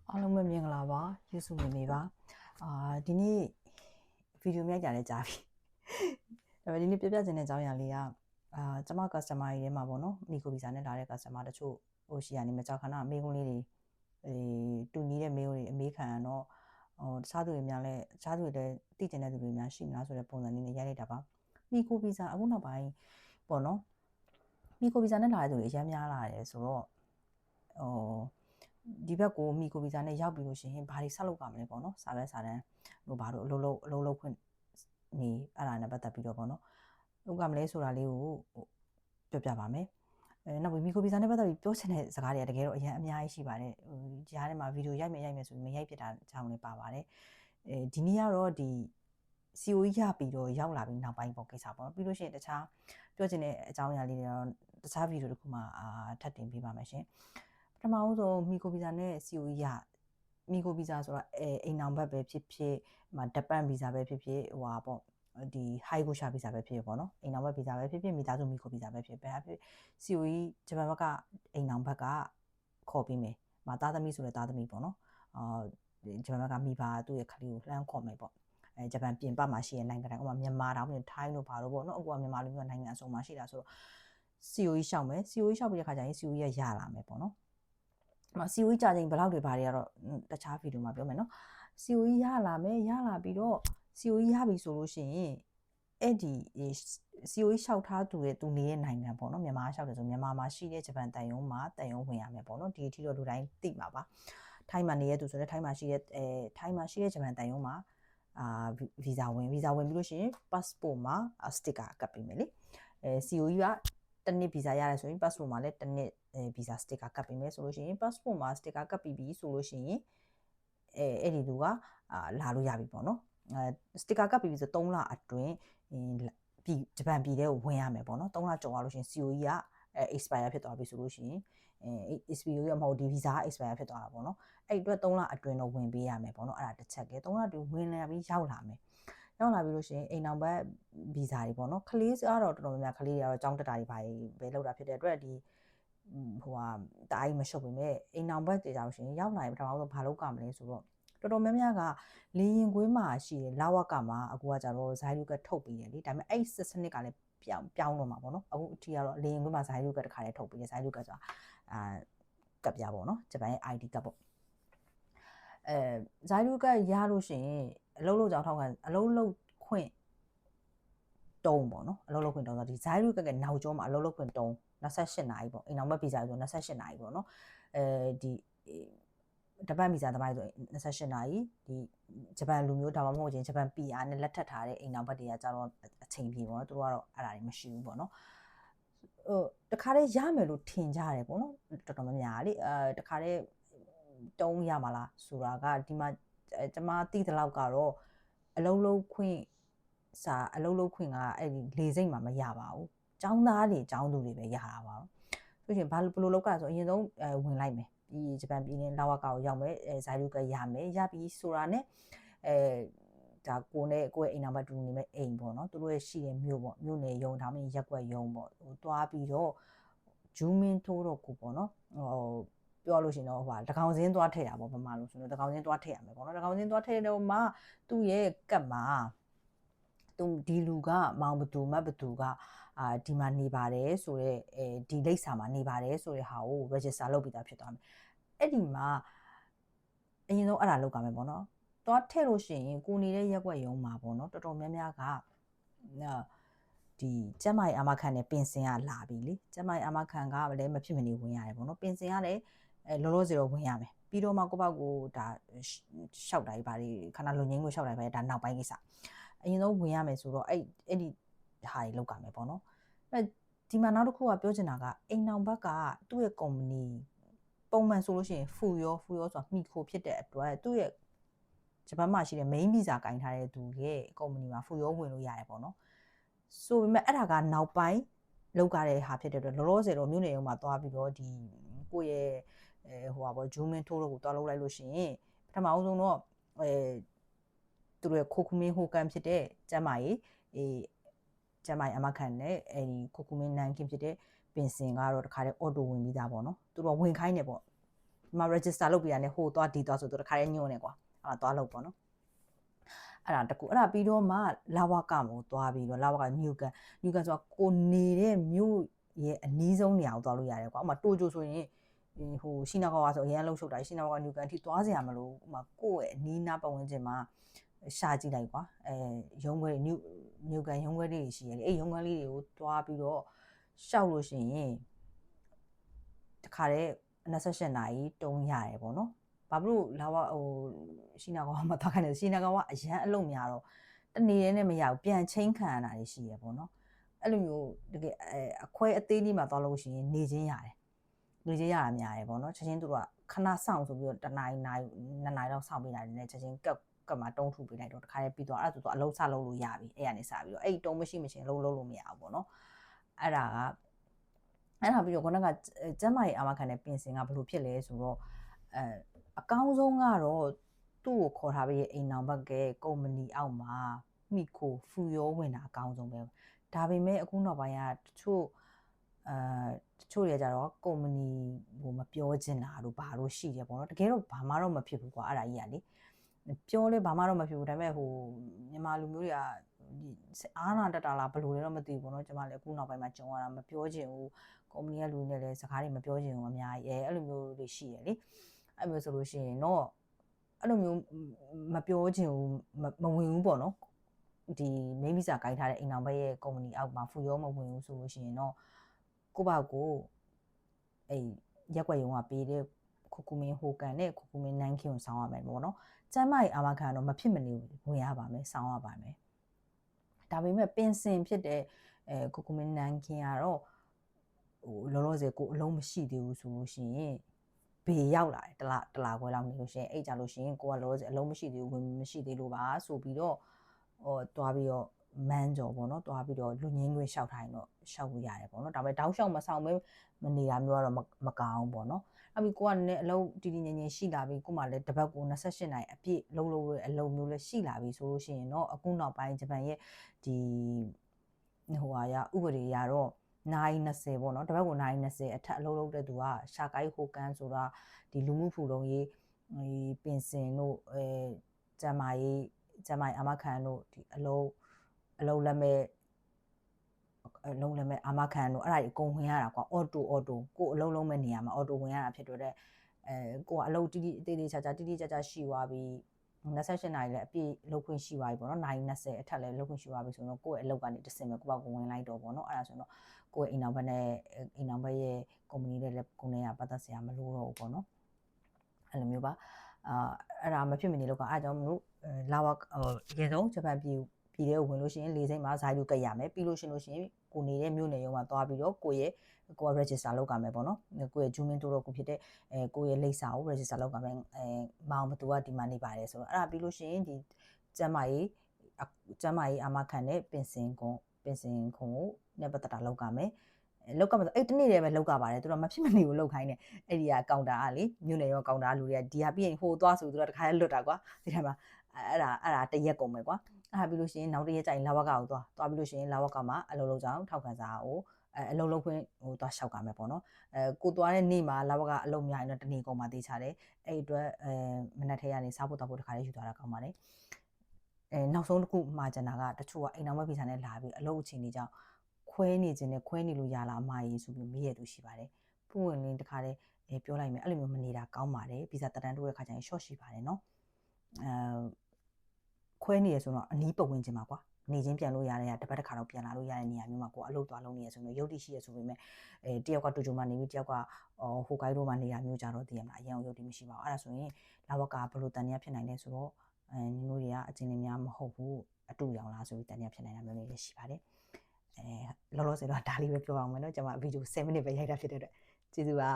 အားလုံးပဲမင်္ဂလာပါယေရှုမေမေပါဒီနေ့ဗီဒီယိုမြိုက်ကြလဲကြားပြီဒါပေမဲ့ဒီနေ့ပြပြချင်တဲ့အကြောင်းအရာလေးကကျွန်မ customer တွေထဲမှာပေါ့နော်မိကိုဗီဇာနဲ့လာတဲ့ customer တချို့ဟိုရှိရနေမှာကြောက်ခဏမေးခွန်းလေးတွေတူညီတဲ့မေးခွန်းတွေအမေးခံတော့တခြားသူတွေများလဲတခြားသူတွေလည်းသိကျင်တဲ့သူတွေများရှိမလားဆိုတဲ့ပုံစံလေးနဲ့ရိုက်လိုက်တာပါမိကိုဗီဇာအခုနောက်ပိုင်းပေါ့နော်မိကိုဗီဇာနဲ့လာတဲ့သူတွေအများများလာတယ်ဆိုတော့ဒီဘက်ကိုမိကိုဗီဇာနဲ့ရောက်ပြီးလို့ရှိရင်ဘာတွေဆက်လုပ်ကြမလဲပေါ့နော်စာပဲစာတန်းဟိုဘာလို့အလုပ်လုပ်ခွင့်နေအဲ့ဒါနဲ့ပတ်သက်ပြီးတော့ပေါ့နော်လုပ်ကြမလဲဆိုတာလေးကိုပြောပြပါမယ်နောက်ပြီးမိကိုဗီဇာနဲ့ပတ်သက်ပြီးပြောချင်တဲ့စကားတွေကတကယ်တော့အများကြီးရှိပါတယ်ကြားထဲမှာဗီဒီယိုရိုက်မယ်ဆိုပြီးမရိုက်ဖြစ်တာအကြောင်းလေးပါပါတယ်ဒီနေ့ကတော့ဒီ COE ရပြီးတော့ရောက်လာပြီးနောက်ပိုင်းပေါ့ကိစ္စပေါ့နော်ပြီးလို့ရှိရင်တခြားပြောချင်တဲ့အကြောင်းအရာလေးတွေတော့တခြားဗီဒီယိုတစ်ခုမှထပ်တင်ပေးပါမယ်ရှင်ပထမဆုံးမိကိုဗီဇာနဲ့ COE ရမိကိုဗီဇာဆိုတာအိမ်အောင်ဘက်ပဲဖြစ်ဖြစ်ဂျပန်ဗီဇာပဲဖြစ်ဖြစ်ဟိုပါပေါ့ဒီ high ကိုရှာဗီဇာပဲဖြစ်ဖြစ်ပေါ့နော်အိမ်အောင်ဘက်ဗီဇာပဲဖြစ်ဖြစ်မိသားစုမိကိုဗီဇာပဲဖြစ်ဖြစ် COE ဂျပန်ဘက်ကအိမ်အောင်ဘက်ကခေါ်ပြီးမယ်သားသမီးဆိုတဲ့သားသမီးပေါ့နော်ဂျပန်ဘက်ကမိဘသူ့ရဲ့ခလေးကိုလှမ်းခေါ်မယ်ပေါ့ဂျပန်ပြင်ပမှာရှိတဲ့နိုင်ငံတိုင်းဥပမာမြန်မာတောင်ပြင်ထိုင်းတို့ဘာလို့ပေါ့နော်အခုကမြန်မာလူမျိုးနိုင်ငံအစုံမှာရှိတာဆိုတော့ COE ရှောက်မယ် COE ရှောက်ပြီးတဲ့ခါကျရင် COE ရလာမယ်ပေါ့နော်COE ကြာချိန်ဘယ်လောက်တွေဘာတွေကတော့တခြားဗီဒီယိုမှာပြောမယ်နော် COE ရလာမယ်ရလာပြီးတော့ COE ရပြီဆိုလို့ရှိရင်အဲ့ဒီ COE လျှောက်ထားသူရဲ့သူနေတဲ့နိုင်ငံပေါ့နော်မြန်မာလျှောက်တယ်ဆိုမြန်မာမှာရှိတဲ့ဂျပန်တန်ယုံမှာတန်ယုံဝင်ရမယ်ပေါ့နော်ဒီအထိတော့လူတိုင်းသိမှာပါထိုင်းမှာနေတဲ့သူဆိုတော့ထိုင်းမှာရှိတဲ့ဂျပန်တန်ယုံမှာဗီဇာဝင်ပြီးလို့ရှိရင် passport မှာ sticker ကပ်ပေးမယ်လေCOE ကတစ်နှစ်ဗီဇာရတယ်ဆိုရင် passport မှာလည်းတစ်နှစ်ဗီဇာ sticker ကပ်ပေးမယ်ဆိုလို့ရှိရင် passport မှာ sticker ကပ်ပြီးပြီဆိုလို့ရှိရင်အဲ့ဒီလူကလာလို့ရပြီပေါ့နော်sticker ကပ်ပြီးပြီဆို3လအတွင်းဂျပန်ပြည်ထဲကိုဝင်ရမယ်ပေါ့နော်3လကျော်သွားလို့ရှိရင် COE ကexpire ဖြစ်သွားပြီဆိုလို့ရှိရင်expire ရမဟုတ်ဒီ visa expire ဖြစ်သွားတာပေါ့နော်အဲ့အတွက်3လအတွင်းတော့ဝင်ပေးရမယ်ပေါ့နော်အဲ့ဒါတစ်ချက်ကဲ3လအတွင်းဝင်လာပြီးရောက်လာမယ်ရောက်လာပြီလို့ရှိရင်အိမ်အောင်ဘက်ဗီဇာတွေပေါ့နော်ကလေးကတော့တော်တော်များများကလေးတွေကတော့ចောင်းတက်တာတွေပဲလောက်တာဖြစ်တဲ့အတွက်ဒီဟိုဟာတအားကြီးမရှုပ်ပေမဲ့အိမ်အောင်ဘက်တွေကြောင့်ရှင်ရောက်လာရင်ပထမဆုံးဘာလုပ်ကြမလဲဆိုတော့တော်တော်များများကလေရင်ကွင်းမှာရှိတယ်လာဝကမှာအခုကကြတော့ဇိုင်းလူကထုတ်ပြီးတယ်လေဒါပေမဲ့အဲ့စနစ်ကလည်းပြောင်းတော့မှာပေါ့နော်အခုအထီကတော့လေရင်ကွင်းမှာဇိုင်းလူကတခါတည်းထုတ်ပြီးတယ်ဇိုင်းလူကဆိုတာကပ်ပြပေါ့နော်ဂျပန်ရဲ့ ID ကပ်ပေါ့ဇိုင်းလူကရလို့ရှိရင်အလုံးလုံးကြောင်ထောက်ခံအလုံးလုံးခွင့်တုံးပေါ့နော်အလုံးလုံးခွင့်တုံးဆိုဒီဇိုင်းလူကနောက်ကျောမှာအလုံးလုံးခွင့်တုံး28နာရီပေါ့အိမ်အောင်ဘက်ဗီဇာဆို28နာရီပေါ့နော်ဒီဂျပန်ဗီဇာသမားဆို28နာရီဒီဂျပန်လူမျိုးဒါမှမဟုတ်ချင်းဂျပန် PR နဲ့လက်ထပ်ထားတဲ့အိမ်အောင်ဘက်တွေကကြတော့အချိန်ပြေပေါ့နော်သူတို့ကတော့အဲ့ဒါတွေမရှိဘူးပေါ့နော်တခါတည်းရမယ်လို့ထင်ကြတယ်ပေါ့နော်တော်တော်များများလေတခါတည်းတုံးရမှာလားဆိုတာကဒီမှာကျွန်မသိတဲ့လောက်ကတော့အလုံးလုံးခွင့်အလုံးလုံးခွင့်ကအဲ့ဒီလေစိတ်မှာမရပါဘူးចောင်းသားတွေចောင်းသူတွေပဲရတာပါဆိုရင်ဘာလို့လောက်ကဆိုအရင်ဆုံးဝင်လိုက်မယ်ဒီဂျပန်ပြည်နယ်လာဝကကိုရောက်မယ်ဇိုင်းလူကရမယ်ရပြီးဆိုတာနဲ့ဒါကိုရဲ့အိမ်နောက်ဘက်တူနေမဲ့အိမ်ပေါ့နော်သူတို့ရဲ့ရှိတဲ့မြို့ပေါ့မြို့နယ်ရုံဒါမှမဟုတ်ရက်ွက်ရုံပေါ့ဟိုတွားပြီးတော့ဂျူးမင်းထိုးတော့ကိုပေါ့နော်ပြောလို့ရှိရင်တော့ဟိုတကောင်စင်းသွားထည့်တာပေါ့ဗမာလို့ဆိုတော့တကောင်စင်းသွားထည့်ရမယ်ပေါ့နော်တကောင်စင်းသွားထည့်တော့မှသူ့ရဲ့ကတ်မှာသူဒီလူကမောင်ဘသူမတ်ဘသူကဒီမှာနေပါတယ်ဆိုတော့ဒီလိပ်စာမှာနေပါတယ်ဆိုတဲ့ဟာကို register လုပ်ပြီးသားဖြစ်သွားမယ်အဲ့ဒီမှာအရင်ဆုံးအဲ့ဒါလုပ်ကြမယ်ပေါ့နော်သွားထည့်လို့ရှိရင်ကိုနေတဲ့ရက်ွက်ရုံမှာပေါ့နော်တော်တော်များများကဒီကျမကြီးအာမခံနဲ့ပင်စင်ကလာပြီလေကျမကြီးအာမခံကလည်းမဖြစ်မနေဝင်ရတယ်ပေါ့နော်ပင်စင်ကလည်းလောလောဆယ်တော့ဝင်ရမယ်ပြီးတော့မှကိုပေါ့ကိုဒါရှောက်တာကြီးဗါတွေခဏလုံငင်းကိုရှောက်တာပဲဒါနောက်ပိုင်းကိစ္စအရင်ဆုံးဝင်ရမယ်ဆိုတော့အဲ့ဒီဟာတွေလောက်ကြမယ်ပေါ့နော်ဒီမှာနောက်တစ်ခုကပြောချင်တာကအိမ်နောင်ဘက်ကသူ့ရဲ့ကုမ္ပဏီပုံမှန်ဆိုလို့ရှိရင်ဖူရောဆိုတာမိခိုဖြစ်တဲ့အတွက်သူ့ရဲ့ဂျပန်မှာရှိတဲ့ main visa ကင်ထားတဲ့သူရဲ့ကုမ္ပဏီမှာဖူရောဝင်လို့ရတယ်ပေါ့နော်ဆိုပေမဲ့အဲ့ဒါကနောက်ပိုင်းလောက်ကြတဲ့ဟာဖြစ်တဲ့အတွက်လောလောဆယ်တော့မြို့နယ်ရုံးမှာသွားပြီးတော့ဒီကိုယ့်ရဲ့ဟိုပါပေါ့ဂျူးမင်းထိုးလို့ကိုသွားလုပ်လိုက်လို့ရှိရင်ပထမအောင်ဆုံးတော့သူတို့ရဲ့ခိုကူမင်းဟိုကန်ဖြစ်တဲ့ကျမ်းမာရေးကျမ်းမာရေးအမခံနဲ့အဲဒီခိုကူမင်းနန်ကင်ဖြစ်တဲ့ပင်စင်ကတော့တခါတည်းအော်တိုဝင်ပြီးသားပေါ့နော်သူတို့ဝင်ခိုင်းတယ်ပေါ့ ဒီမှာ register လုပ်ပြရတယ်ဟိုသွားဒီသွားဆိုတော့တခါလေးညွှန်းနေကွာအဲ့ဒါသွားလုပ်ပေါ့နော်အဲ့ဒါတကူအဲ့ဒါပြီးတော့မှလာဝကမို့သွားပြီးတော့လာဝကညူကန်ဆိုတာကိုနေတဲ့မြို့ရဲ့အနီးဆုံးနေရာကိုသွားလို့ရတယ်ကွာဥပမာတိုဂျိုဆိုရင်ဟိုရှိနာကောဆိုအရင်လှုပ်ရှုပ်တာရှိနာကောညူကန်အထိသွားစရာမလိုဥပမာကိုယ့်ရဲ့အနီးနားပတ်ဝန်းကျင်မှာရှာကြည့်လိုက်ကွာရုံးခွဲညူကန်ရုံးခွဲလေးရှိရတယ်အဲ့ရုံးခွဲလေးတွေကိုသွားပြီးတော့ရှောက်လို့ရှိရင်တခါတည်း28နာရီတုံးရတယ်ပေါ့နော်ဘာဖြစ်လို့လာဝဟိုရှိနာကောမှာသွားခိုင်းတယ်ရှိနာကောကအရန်အလုံးများတော့တနေ့တည်းနဲ့မရဘူးပြန်ချင်းခံရတာတွေရှိရပေါ့နော်အဲ့လိုမျိုးတကယ်အခွဲအသေးလေးမှာသွားလို့ရှိရင်နေချင်းရတယ်နေချင်းရတာများတယ်ပေါ့နော်ချက်ချင်းသူတို့ကခဏဆောင်ဆိုပြီးတော့2နာရီလောက်ဆောင်ပေးတာနေချက်ချင်းကပ်မှာတုံးထူပေးလိုက်တော့တခါလေးပြီးတော့အဲ့ဒါဆိုတော့အလုံးစလုံးလို့ရပြီအဲ့ကနေစပြီးတော့အဲ့တုံးမရှိမချင်းလုံးလို့မရဘူးပေါ့နော်အဲ့ဒါပြီးတော့ခုနကကျမ်းမာရေးအာမခံတဲ့ပင်စင်ကဘယ်လိုဖြစ်လဲဆိုတော့အကောင်းဆုံးကတော့သူ့ကိုခေါ်ထားပြီးအိမ်နောင်ဘက်ကကုမ္ပဏီအောက်မှာမိခိုဖူရောဝင်တာအကောင်းဆုံးပဲဒါပေမဲ့အခုနောက်ပိုင်းကတချို့တွေကြတော့ကုမ္ပဏီဟိုမပြောချင်တာတို့ဘာလို့ရှိတယ်ပေါ့နော်တကယ်တော့ဘာမှတော့မဖြစ်ဘူးကွာအဲ့ဒါကြီးကလေပြောလဲဘာမှတော့မဖြစ်ဘူးဒါပေမဲ့ဟိုမြန်မာလူမျိုးတွေကအားနာတတ်တာလားဘယ်လိုလဲတော့မသိဘူးပေါ့နော်ကျွန်မလည်းအခုနောက်ပိုင်းမှာကြုံရတာမပြောချင်ဘူးကုမ္ပဏီကလူတွေနဲ့လည်းစကားတွေမပြောချင်ဘူးအများကြီးအဲ့လိုမျိုးတွေရှိရလေအဲ့မျိုးဆိုလို့ရှိရင်တော့အဲ့လိုမျိုးမပြောချင်ဘူးမဝင်ဘူးပေါ့နော်ဒီမိမိစာကိုင်းထားတဲ့အိမ်အောင်ဘက်ရဲ့ကုမ္ပဏီအောက်မှာဖူရောမဝင်ဘူးဆိုလို့ရှိရင်တော့ကိုယ့်ဘာကိုအဲ့ရက်ွက်ရုံကပေးတဲ့ခုကူမင်းဟိုကန်နဲ့ခုကူမင်းနန်းခင်းကိုဆောင်းရမယ်ပေါ့နော်ကျမ်းမာရေးအာမခံတော့မဖြစ်မနေဝင်ရပါမယ်ဆောင်းရပါမယ်ဒါပေမဲ့ပင်စင်ဖြစ်တဲ့ခုကူမင်းနန်းခင်းကတော့ဟိုလောလောဆယ်ကိုအလုံးမရှိသေးဘူးဆိုလို့ရှိရင်ဘေရောက်လာတယ်တလာခွဲလောက်နေလို့ရှိရင်အဲ့ကြလို့ရှိရင်ကိုကလောလောဆယ်အလုံးမရှိသေးဘူးဝင်မရှိသေးလို့ပါဆိုပြီးတော့ဟိုတွားပြီးတော့မန်းကြော်ပေါ့နော်တွားပြီးတော့လူငင်းခွေရှောက်ထိုင်တော့ရှောက်လို့ရတယ်ပေါ့နော်ဒါပေမဲ့တောက်လျှောက်မဆောင်မဲမနေတာမျိုးကတော့မကောင်းပေါ့နော်အဲ့ပြီးကိုကလည်းအလုံးတီတီငင်ငင်ရှိလာပြီးကိုမှလည်းတပတ်ကို28နိုင်အပြည့်လုံးအလုံးမျိုးလည်းရှိလာပြီးဆိုလို့ရှိရင်တော့အခုနောက်ပိုင်းဂျပန်ရဲ့ဒီဟိုဟာရဥပဒေရတော့နိုင်20ပေါ့နော်တပတ်ကိုနိုင်20အထက်အလုံးတဲ့သူကရှာကိုက်ဟိုကန်ဆိုတာဒီလူမှုဖူလုံးရေးပင်စင်တို့ကျမ်းမာရေးအာမခံတို့ဒီအလုံးလက်မဲ့အာမခံတို့အဲ့ဒါကြီးအကုန်ဝင်ရတာကွာအော်တိုကိုအလုံးမဲ့နေရာမှာအော်တိုဝင်ရတာဖြစ်တော့တဲ့ကိုကအလုံးတိတိကျကျရှိသွားပြီး28နိုင်လည်းအပြည့်လောက်ခွင့်ရှိသွားပြီပေါ့နော်နိုင်20အထက်လည်းလောက်ခွင့်ရှိသွားပြီဆိုတော့ကိုယ့်ရဲ့အလုပ်ကနေတစ်စင်ပဲကိုယ့်ဘာကိုဝင်လိုက်တော့ပေါ့နော်အဲ့ဒါဆိုတော့ကိုယ့်ရဲ့အိမ်နောက်ဘက်ရဲ့ကုမ္ပဏီတွေလည်းကိုယ်နဲ့ကပတ်သက်စရာမလိုတော့ဘူးပေါ့နော်အဲ့လိုမျိုးပါအဲ့ဒါမဖြစ်မနေလို့ကအားကြောင့်မလို့လာဝအရင်ဆုံးဂျပန်ပြည်ထဲကိုဝင်လို့ရှိရင်လေစိမ့်မှာဇိုင်းလူကရမယ်ပြီးလို့ရှိရင်ကိုနေတဲ့မြို့နယ်ရုံးမှာသွားပြီးတော့ကိုက register လုပ်ကြမယ်ပေါ့နော်ကိုရဲ့ Jumin တို့ကိုဖြစ်တဲ့ကိုရဲ့လိပ်စာကို register လုပ်ကြမယ်မောင်ဘသူကဒီမှာနေပါတယ်ဆိုတော့အဲ့ဒါပြီးလို့ရှိရင်ဒီကျမ်းမာရေးအာမခံတဲ့ပင်စင်ခွန်ကိုနဲ့ပတ်သက်တာလုပ်ကြမယ်လောက်ကမှာအဲ့တနေ့တည်းပဲလောက်ကပါတယ်သူတို့မဖြစ်မနေကိုလောက်ခိုင်းတယ်အဲ့ဒီကကောင်တာကလေမြို့နယ်ရောကောင်တာလူတွေကဒီဟာပြီးရင်ဟိုသွားဆိုသူတို့တခါလဲလွတ်တာကွာဒီထဲမှာအဲ့ဒါတရက်ကုန်ပဲကွာအဲ့ဒါပြီးလို့ရှိရင်နောက်တရက်ကျရင်လာဝကကိုသွားပြီးလို့ရှိရင်လာဝကမှာအလုံးလုံးကြောင်ထောက်ခံစာကိုအလုံးလုံးခွင့်ဟိုသွားလျှောက်ကြမယ်ပေါ့နော်ကိုသွားတဲ့နေ့မှာလာဝကအလုံးများရင်တော့တနေ့ကုန်မှာတေးချတယ်အဲ့အတွက်မနက်ထဲကနေစားဖို့တောက်ဖို့တခါလေးယူသွားတာကောင်းပါလေနောက်ဆုံးတစ်ခုမှာကျန်တာကတချို့ကအိမ်နောက်ဘက်ဗီဇာနဲ့လာပြီးအလုပ်အချိန်တွေကြောင့်ခွဲနေခြင်းနဲ့ခွဲနေလို့ရလားအမကြီးဆိုပြီးမေးရသူရှိပါတယ်ပုံဝင်လင်းတခါလေးပြောလိုက်မယ်အဲ့လိုမျိုးမနေတာကောင်းပါတယ်ဗီဇာတက်တန်းတိုးတဲ့ခါကျရင် short ရှိပါတယ်နော်ခွဲနေရဆိုတော့အနီးပတ်ဝန်းကျင်မှာကွာနေချင်းပြန်လို့ရတယ်တပတ်တစ်ခါတော့ပြန်လာလို့ရတဲ့နေရာမျိုးမှာကိုအလုပ်သွားလုပ်နေရဆိုတော့ရုပ်တိရှိရဆိုပေမဲ့တယောက်ကတူတူမှနေပြီးတယောက်ကဟိုကိုင်းတို့မှနေတာမျိုးကြတော့သိရမလားအရင်ရုပ်တိမရှိပါဘူးအဲ့ဒါဆိုရင်လာဝကဘယ်လိုတန်ရဖြစ်နိုင်လဲဆိုတော့ညီတို့တွေကအချင်းတွေများမဟုတ်ဘူးအတူရောင်လားဆိုပြီးတန်ရဖြစ်နိုင်တာမျိုးလေးရှိပါတယ်လောလောဆယ်တော့ဒါလေးပဲပြောအောင်မယ်နော်ကျွန်မဗီဒီယို7မိနစ်ပဲရိုက်တာဖြစ်တဲ့အတွက်ကျေးဇူးပါ